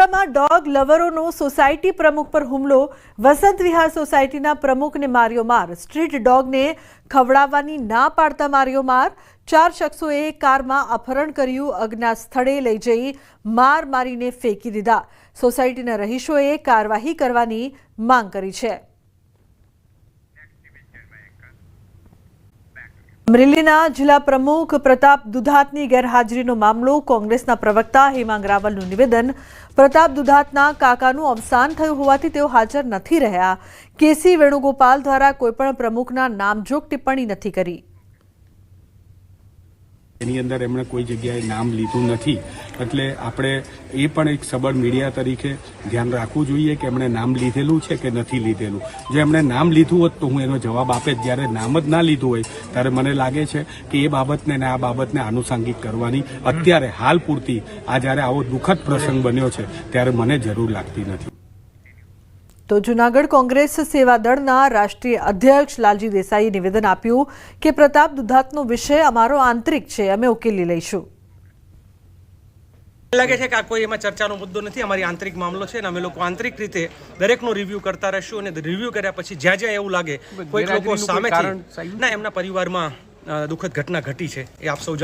વડોદરામાં dog લવરોનો society પ્રમુખ પર હુમલો। વસંત વિહાર સોસાયટીના પ્રમુખને માર્યો માર। સ્ટ્રીટ ડોગને ખવડાવવાની ના પાડતા માર્યો માર। 4 શખ્સોએ કારમાં અપહરણ કર્યું। અજ્ઞાત સ્થળે લઈ જઈ માર મારીને ફેંકી દીધા। સોસાયટીના રહીશોએ કાર્યવાહી કરવાની માંગ કરી છે। અમરેલીના જિલ્લા પ્રમુખ પ્રતાપ દુધાતની ગેરહાજરીનો મામલો। કોંગ્રેસના પ્રવક્તા હેમાંગ રાવલનું નિવેદન। પ્રતાપ દુધાતના કાકાનું અવસાન થયું હોવાથી તેઓ હાજર નથી રહ્યા। કેસી વેણુગોપાલ દ્વારા કોઈપણ પ્રમુખના નામજોગ ટિપ્પણી નથી કરી। એની અંદર એમણે કોઈ જગ્યાએ નામ લીધું નથી, એટલે આપણે એ પણ એક સબળ મીડિયા તરીકે ધ્યાન રાખવું જોઈએ કે એમણે નામ લીધેલું છે કે નથી લીધેલું। જો એમણે નામ લીધું હોત તો હું એનો જવાબ આપે। જ્યારે નામ જ ના લીધું હોય ત્યારે મને લાગે છે કે એ બાબતને ને આ બાબતને આનુષાંગિક કરવાની અત્યારે હાલ પૂરતી આ જ્યારે આવો દુઃખદ પ્રસંગ બન્યો છે ત્યારે મને જરૂર લાગતી નથી। તો જૂનાગઢ કોંગ્રેસ સેવા દળના રાષ્ટ્રીય અધ્યક્ષ લાલજી દેસાઈએ નિવેદન આપ્યું કે પ્રતાપ દુધાતનો વિષય અમારો આંતરિક છે, અમે ઉકેલી લઈશું। લાગે છે કે આ કોઈ એમાં ચર્ચાનો મુદ્દો નથી, અમારી આંતરિક મામલો છે અને અમે લોકો આંતરિક રીતે દરેકનો રિવ્યુ કરતા રહીશું અને રિવ્યુ કર્યા પછી જ્યાં જ્યાં એવું લાગે કોઈ લોકો સામેથી ના એમના પરિવારમાં દુઃખદ ઘટના ઘટી છે એ આપ સૌ